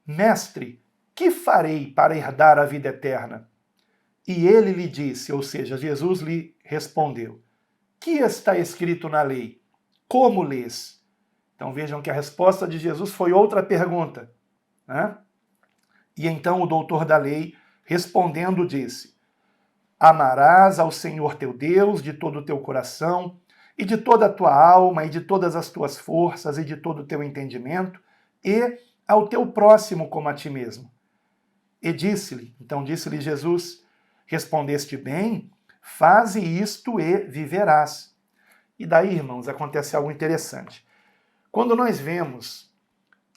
Mestre, que farei para herdar a vida eterna? E ele lhe disse, ou seja, Jesus lhe respondeu: Que está escrito na lei? Como lês? Então vejam que a resposta de Jesus foi outra pergunta, né? E então o doutor da lei, respondendo, disse: Amarás ao Senhor teu Deus de todo o teu coração, e de toda a tua alma, e de todas as tuas forças, e de todo o teu entendimento, e ao teu próximo como a ti mesmo. E então disse-lhe Jesus: Respondeste bem, faze isto e viverás. E daí, irmãos, acontece algo interessante. Quando nós vemos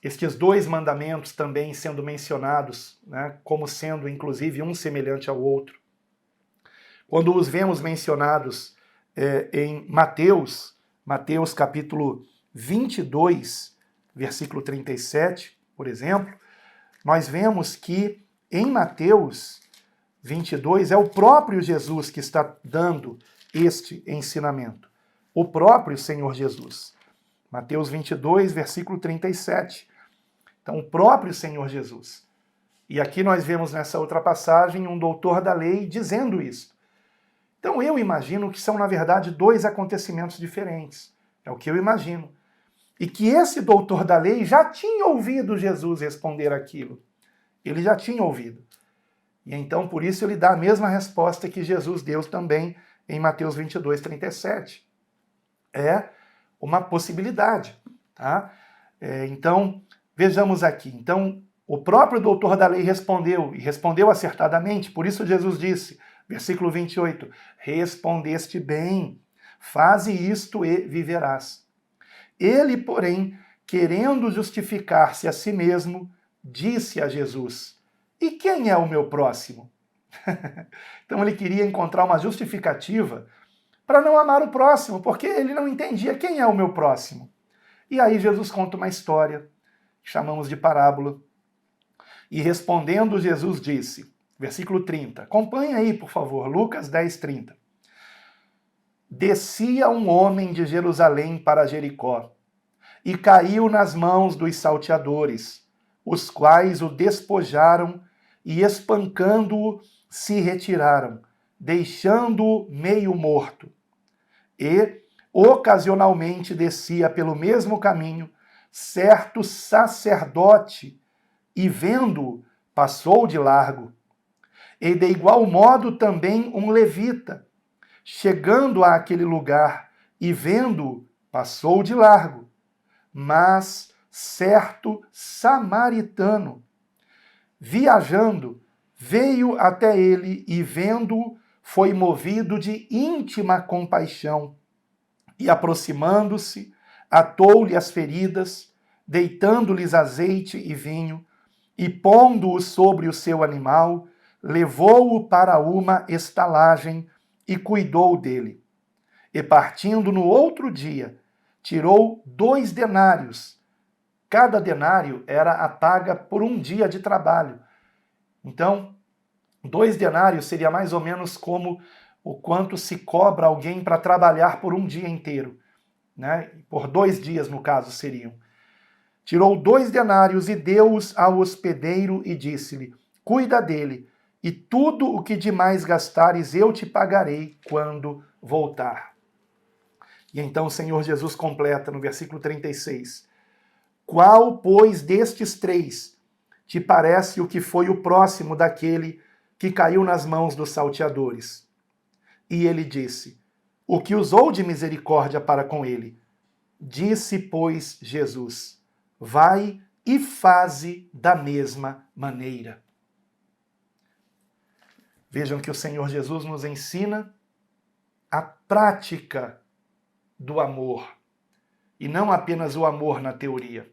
estes dois mandamentos também sendo mencionados, né, como sendo inclusive um semelhante ao outro, quando os vemos mencionados em Mateus capítulo 22, versículo 37, por exemplo, nós vemos que em Mateus 22 é o próprio Jesus que está dando este ensinamento. O próprio Senhor Jesus. Mateus 22, versículo 37. Então, o próprio Senhor Jesus. E aqui nós vemos nessa outra passagem um doutor da lei dizendo isso. Então, eu imagino que são, na verdade, dois acontecimentos diferentes. É o que eu imagino. E que esse doutor da lei já tinha ouvido Jesus responder aquilo. Ele já tinha ouvido. E então, por isso, ele dá a mesma resposta que Jesus deu também em Mateus 22, 37. É uma possibilidade. Tá? Então, vejamos aqui. Então, o próprio doutor da lei respondeu, e respondeu acertadamente. Por isso Jesus disse, versículo 28, respondeste bem, faze isto e viverás. Ele, porém, querendo justificar-se a si mesmo, disse a Jesus: E quem é o meu próximo? Então ele queria encontrar uma justificativa para não amar o próximo, porque ele não entendia quem é o meu próximo. E aí Jesus conta uma história, que chamamos de parábola. E respondendo, Jesus disse, versículo 30, acompanha aí, por favor, Lucas 10, 30. Descia um homem de Jerusalém para Jericó, e caiu nas mãos dos salteadores, os quais o despojaram e, espancando-o, se retiraram, deixando-o meio morto. E, ocasionalmente, descia pelo mesmo caminho certo sacerdote, e vendo-o, passou de largo. E de igual modo também um levita, chegando àquele lugar e vendo-o, passou de largo. Mas certo samaritano, viajando, veio até ele e, vendo-o, foi movido de íntima compaixão. E, aproximando-se, atou-lhe as feridas, deitando-lhes azeite e vinho, e, pondo-o sobre o seu animal, levou-o para uma estalagem e cuidou dele. E, partindo no outro dia, tirou 2 denários. Cada denário era a paga por um dia de trabalho. Então, 2 denários seria mais ou menos como o quanto se cobra alguém para trabalhar por um dia inteiro, né? Por 2 dias, no caso, seriam. Tirou 2 denários e deu-os ao hospedeiro e disse-lhe: Cuida dele, e tudo o que demais gastares eu te pagarei quando voltar. E então o Senhor Jesus completa no versículo 36. Qual, pois, destes 3 te parece o que foi o próximo daquele que caiu nas mãos dos salteadores? E ele disse: O que usou de misericórdia para com ele. Disse, pois, Jesus: Vai e faze da mesma maneira. Vejam que o Senhor Jesus nos ensina a prática do amor, e não apenas o amor na teoria.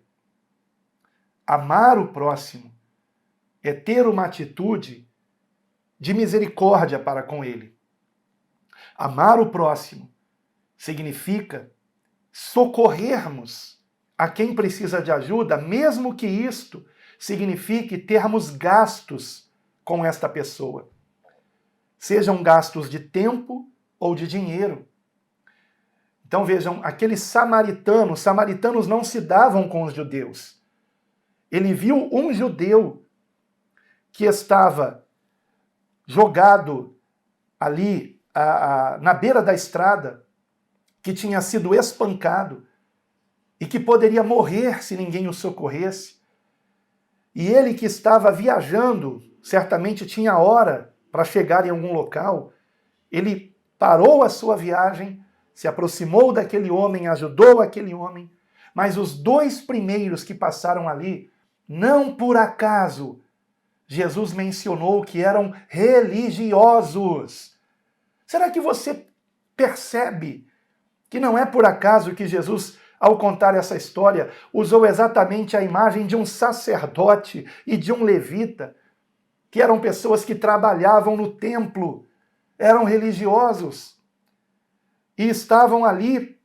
Amar o próximo é ter uma atitude de misericórdia para com ele. Amar o próximo significa socorrermos a quem precisa de ajuda, mesmo que isto signifique termos gastos com esta pessoa. Sejam gastos de tempo ou de dinheiro. Então vejam, aqueles samaritanos não se davam com os judeus. Ele viu um judeu que estava jogado ali na beira da estrada, que tinha sido espancado e que poderia morrer se ninguém o socorresse. E ele que estava viajando, certamente tinha hora para chegar em algum local, ele parou a sua viagem, se aproximou daquele homem, ajudou aquele homem, mas os dois primeiros que passaram ali, não por acaso, Jesus mencionou que eram religiosos. Será que você percebe que não é por acaso que Jesus, ao contar essa história, usou exatamente a imagem de um sacerdote e de um levita, que eram pessoas que trabalhavam no templo, eram religiosos e estavam ali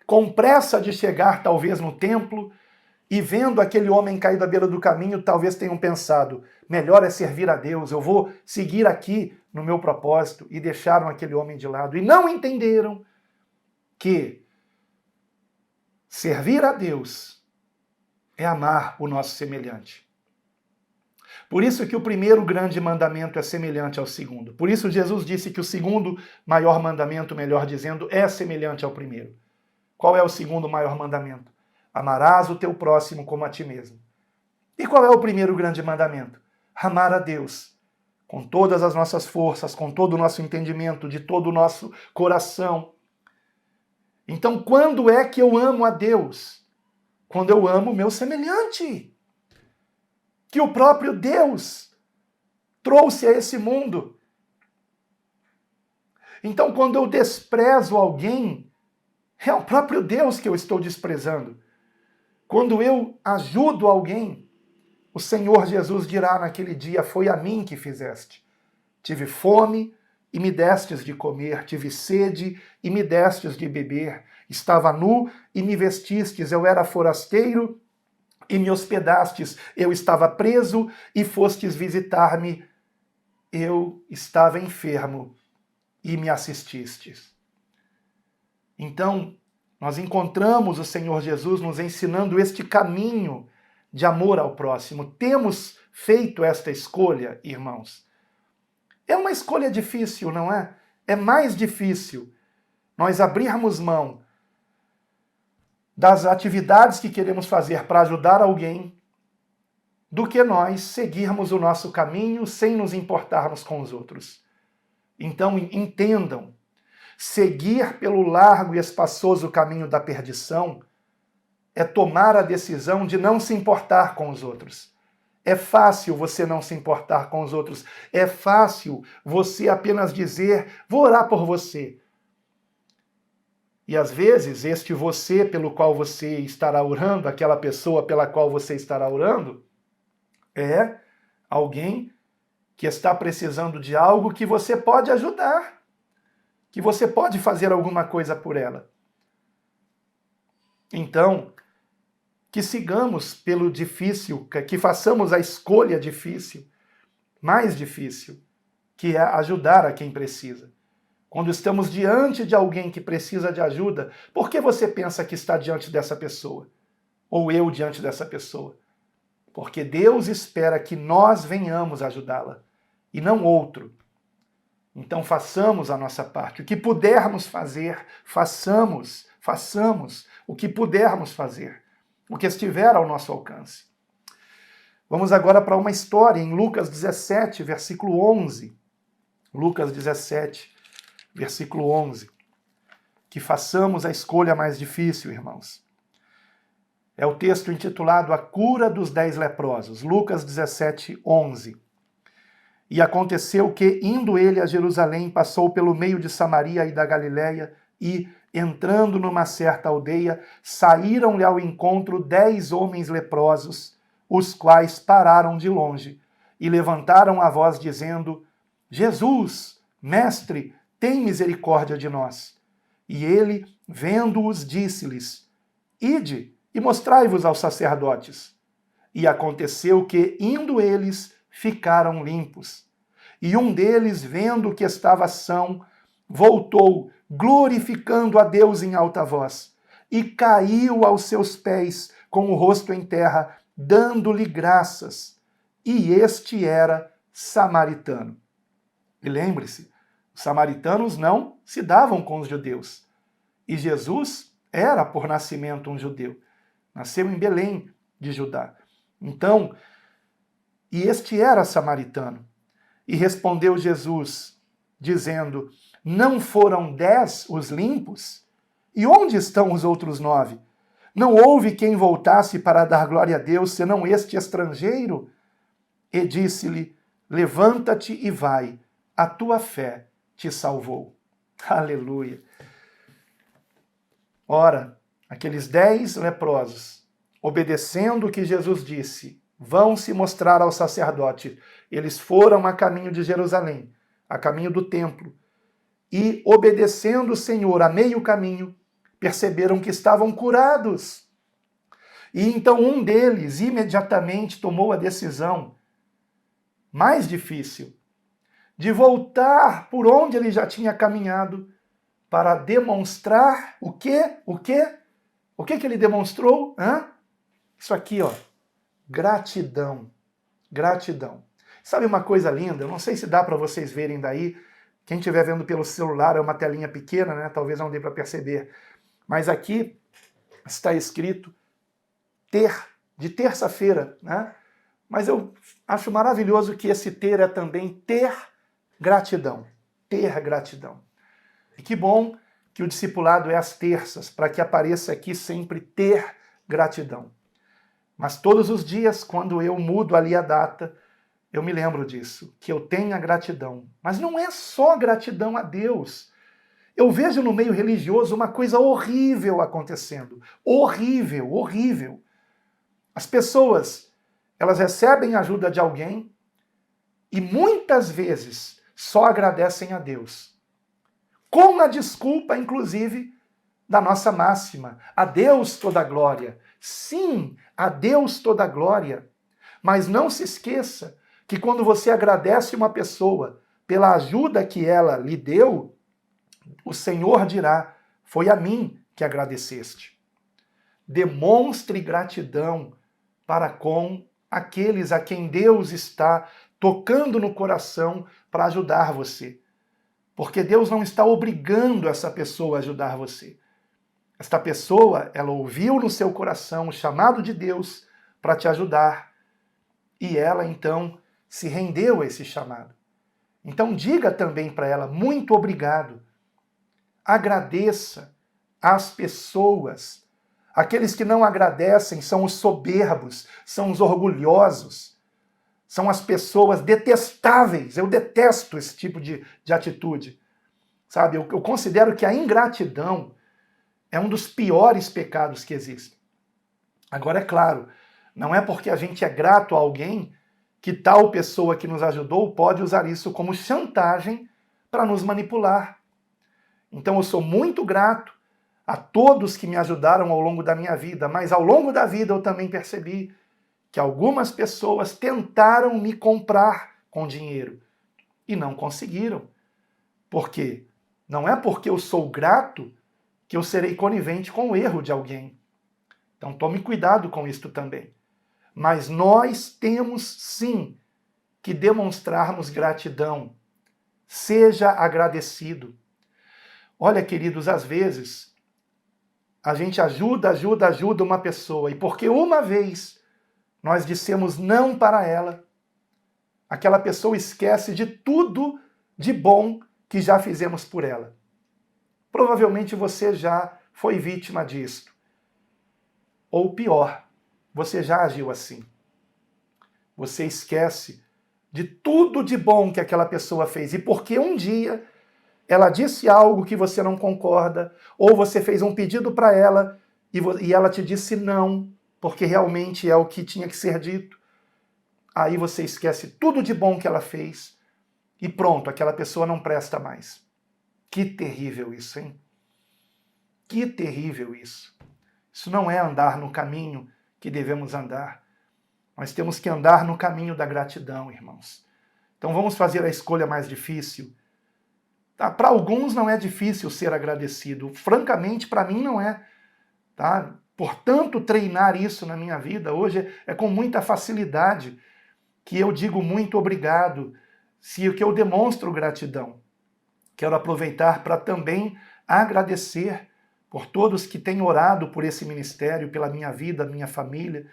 com pressa de chegar talvez no templo e vendo aquele homem caído à beira do caminho, talvez tenham pensado, melhor é servir a Deus, eu vou seguir aqui no meu propósito, e deixaram aquele homem de lado e não entenderam que servir a Deus é amar o nosso semelhante. Por isso que o primeiro grande mandamento é semelhante ao segundo. Por isso Jesus disse que o segundo maior mandamento, melhor dizendo, é semelhante ao primeiro. Qual é o segundo maior mandamento? Amarás o teu próximo como a ti mesmo. E qual é o primeiro grande mandamento? Amar a Deus com todas as nossas forças, com todo o nosso entendimento, de todo o nosso coração. Então, quando é que eu amo a Deus? Quando eu amo o meu semelhante, que o próprio Deus trouxe a esse mundo. Então, quando eu desprezo alguém, é o próprio Deus que eu estou desprezando. Quando eu ajudo alguém, o Senhor Jesus dirá naquele dia, foi a mim que fizeste. Tive fome e me destes de comer, tive sede e me destes de beber, estava nu e me vestistes, eu era forasteiro e me hospedastes, eu estava preso e fostes visitar-me, eu estava enfermo e me assististes. Então, nós encontramos o Senhor Jesus nos ensinando este caminho de amor ao próximo. Temos feito esta escolha, irmãos. É uma escolha difícil, não é? É mais difícil nós abrirmos mão das atividades que queremos fazer para ajudar alguém do que nós seguirmos o nosso caminho sem nos importarmos com os outros. Então, entendam, seguir pelo largo e espaçoso caminho da perdição é tomar a decisão de não se importar com os outros. É fácil você não se importar com os outros. É fácil você apenas dizer, vou orar por você. E às vezes, este você pelo qual você estará orando, aquela pessoa pela qual você estará orando, é alguém que está precisando de algo que você pode ajudar, que você pode fazer alguma coisa por ela. Então, que sigamos pelo difícil, que façamos a escolha difícil, mais difícil, que é ajudar a quem precisa. Quando estamos diante de alguém que precisa de ajuda, por que você pensa que está diante dessa pessoa? Ou eu diante dessa pessoa? Porque Deus espera que nós venhamos ajudá-la, e não outro. Então façamos a nossa parte. O que pudermos fazer, façamos. Façamos o que pudermos fazer. O que estiver ao nosso alcance. Vamos agora para uma história em Lucas 17, versículo 11. Lucas 17, versículo 11. Que façamos a escolha mais difícil, irmãos. É o texto intitulado A Cura dos 10 Leprosos. Lucas 17, 11. E aconteceu que, indo ele a Jerusalém, passou pelo meio de Samaria e da Galiléia, e, entrando numa certa aldeia, saíram-lhe ao encontro 10 homens leprosos, os quais pararam de longe, e levantaram a voz, dizendo, Jesus, mestre, tem misericórdia de nós. E ele, vendo-os, disse-lhes: ide e mostrai-vos aos sacerdotes. E aconteceu que, indo eles, ficaram limpos. E um deles, vendo que estava são, voltou, glorificando a Deus em alta voz, e caiu aos seus pés, com o rosto em terra, dando-lhe graças. E este era samaritano. E lembre-se, os samaritanos não se davam com os judeus. E Jesus era, por nascimento, um judeu. Nasceu em Belém de Judá. Então, e este era samaritano. E respondeu Jesus, dizendo: não foram 10 os limpos? E onde estão os outros 9? Não houve quem voltasse para dar glória a Deus, senão este estrangeiro? E disse-lhe: levanta-te e vai, a tua fé te salvou. Aleluia. Ora, aqueles 10 leprosos, obedecendo o que Jesus disse, vão se mostrar ao sacerdote. Eles foram a caminho de Jerusalém, a caminho do templo, e, obedecendo o Senhor a meio caminho, perceberam que estavam curados. E então um deles imediatamente tomou a decisão mais difícil de voltar por onde ele já tinha caminhado para demonstrar o quê? O quê? O que ele demonstrou? Isso aqui, ó. Gratidão. Gratidão. Sabe uma coisa linda? Eu não sei se dá para vocês verem daí. Quem estiver vendo pelo celular é uma telinha pequena, né? Talvez não dê para perceber. Mas aqui está escrito de terça-feira, né? Mas eu acho maravilhoso que esse ter é também ter gratidão. Ter gratidão. E que bom que o discipulado é às terças, para que apareça aqui sempre ter gratidão. Mas todos os dias, quando eu mudo ali a data, eu me lembro disso, que eu tenho a gratidão. Mas não é só gratidão a Deus. Eu vejo no meio religioso uma coisa horrível acontecendo. Horrível, horrível. As pessoas, elas recebem ajuda de alguém e muitas vezes só agradecem a Deus. Com a desculpa, inclusive, da nossa máxima: a Deus toda a glória. Sim, a Deus toda a glória. Mas não se esqueça que quando você agradece uma pessoa pela ajuda que ela lhe deu, o Senhor dirá: foi a mim que agradeceste. Demonstre gratidão para com aqueles a quem Deus está tocando no coração para ajudar você. Porque Deus não está obrigando essa pessoa a ajudar você. Esta pessoa, ela ouviu no seu coração o chamado de Deus para te ajudar. E ela, então, se rendeu a esse chamado. Então, diga também para ela: muito obrigado. Agradeça às pessoas. Aqueles que não agradecem são os soberbos, são os orgulhosos, são as pessoas detestáveis. Eu detesto esse tipo de atitude. Sabe, eu considero que a ingratidão é um dos piores pecados que existem. Agora, é claro, não é porque a gente é grato a alguém que tal pessoa que nos ajudou pode usar isso como chantagem para nos manipular. Então, eu sou muito grato a todos que me ajudaram ao longo da minha vida, mas ao longo da vida eu também percebi que algumas pessoas tentaram me comprar com dinheiro e não conseguiram. Por quê? Não é porque eu sou grato que eu serei conivente com o erro de alguém. Então tome cuidado com isto também. Mas nós temos sim que demonstrarmos gratidão. Seja agradecido. Olha, queridos, às vezes a gente ajuda uma pessoa e porque uma vez nós dissemos não para ela, aquela pessoa esquece de tudo de bom que já fizemos por ela. Provavelmente você já foi vítima disto. Ou pior, você já agiu assim. Você esquece de tudo de bom que aquela pessoa fez. E porque um dia ela disse algo que você não concorda, ou você fez um pedido para ela e ela te disse não, porque realmente é o que tinha que ser dito. Aí você esquece tudo de bom que ela fez e pronto, aquela pessoa não presta mais. Que terrível isso, hein? Que terrível isso. Isso não é andar no caminho que devemos andar. Nós temos que andar no caminho da gratidão, irmãos. Então vamos fazer a escolha mais difícil. Tá? Para alguns não é difícil ser agradecido. Francamente, para mim não é. Tá? Portanto, treinar isso na minha vida hoje é com muita facilidade que eu digo muito obrigado, se que eu demonstro gratidão. Quero aproveitar para também agradecer por todos que têm orado por esse ministério, pela minha vida, minha família.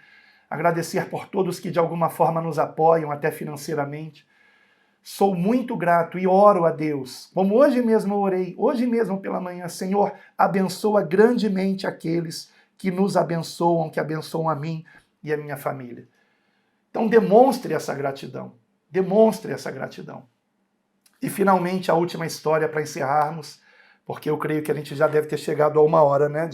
Agradecer por todos que de alguma forma nos apoiam, até financeiramente. Sou muito grato e oro a Deus, como hoje mesmo eu orei, hoje mesmo pela manhã, Senhor, abençoa grandemente aqueles que nos abençoam, que abençoam a mim e a minha família. Então demonstre essa gratidão, demonstre essa gratidão. E finalmente a última história para encerrarmos, porque eu creio que a gente já deve ter chegado a 1 hora, né?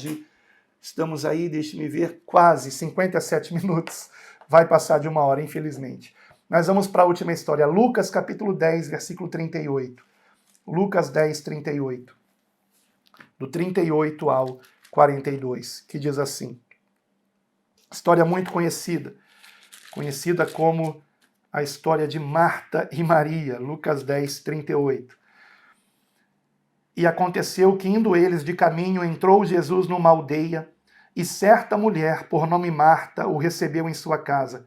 Estamos aí, deixe-me ver, quase 57 minutos, vai passar de 1 hora, infelizmente. Nós vamos para a última história, Lucas capítulo 10, versículo 38. Lucas 10, 38. Do 38 ao 42, que diz assim. História muito conhecida, conhecida como a história de Marta e Maria, Lucas 10, 38. E aconteceu que, indo eles de caminho, entrou Jesus numa aldeia, e certa mulher, por nome Marta, o recebeu em sua casa.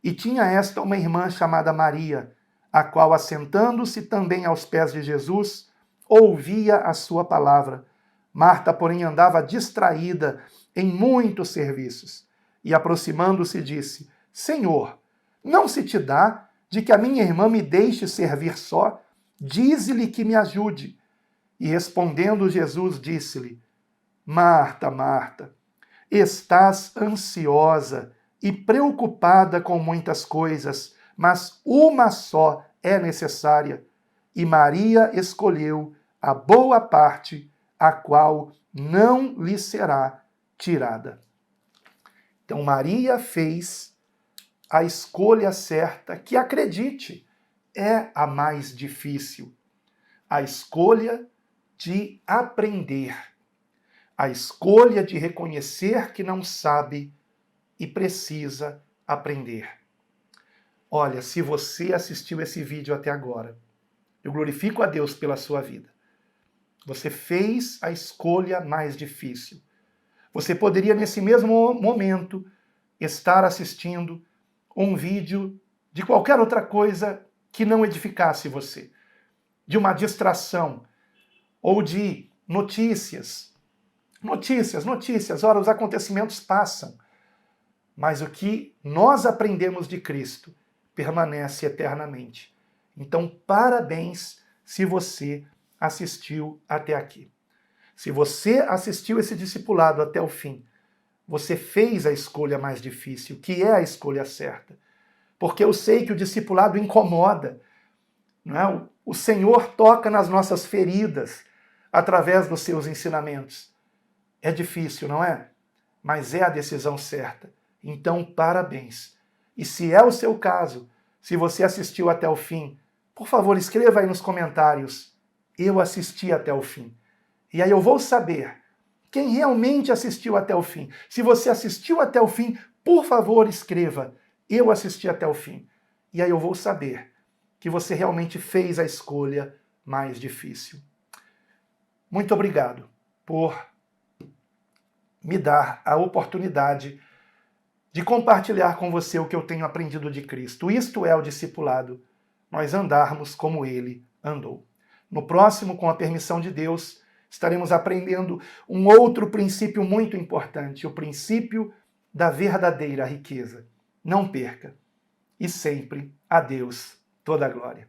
E tinha esta uma irmã chamada Maria, a qual, assentando-se também aos pés de Jesus, ouvia a sua palavra. Marta, porém, andava distraída em muitos serviços. E, aproximando-se, disse, Senhor, não se te dá de que a minha irmã me deixe servir só? Dize-lhe que me ajude. E, respondendo Jesus, disse-lhe, Marta, Marta, estás ansiosa e preocupada com muitas coisas, mas uma só é necessária. E Maria escolheu a boa parte, a qual não lhe será tirada. Então Maria fez a escolha certa, que acredite, é a mais difícil. A escolha de aprender. A escolha de reconhecer que não sabe e precisa aprender. Olha, se você assistiu esse vídeo até agora, eu glorifico a Deus pela sua vida. Você fez a escolha mais difícil. Você poderia, nesse mesmo momento, estar assistindo um vídeo de qualquer outra coisa que não edificasse você. De uma distração, ou de notícias. Notícias. Ora, os acontecimentos passam. Mas o que nós aprendemos de Cristo permanece eternamente. Então, parabéns se você assistiu até aqui. Se você assistiu esse discipulado até o fim, você fez a escolha mais difícil, que é a escolha certa. Porque eu sei que o discipulado incomoda. Não é? O Senhor toca nas nossas feridas através dos seus ensinamentos. É difícil, não é? Mas é a decisão certa. Então, parabéns. E se é o seu caso, se você assistiu até o fim, por favor, escreva aí nos comentários, eu assisti até o fim. E aí eu vou saber quem realmente assistiu até o fim. Se você assistiu até o fim, por favor, escreva, eu assisti até o fim. E aí eu vou saber que você realmente fez a escolha mais difícil. Muito obrigado por me dar a oportunidade de compartilhar com você o que eu tenho aprendido de Cristo. Isto é o discipulado, nós andarmos como ele andou. No próximo, com a permissão de Deus, estaremos aprendendo um outro princípio muito importante, o princípio da verdadeira riqueza. Não perca. E sempre a Deus toda a glória.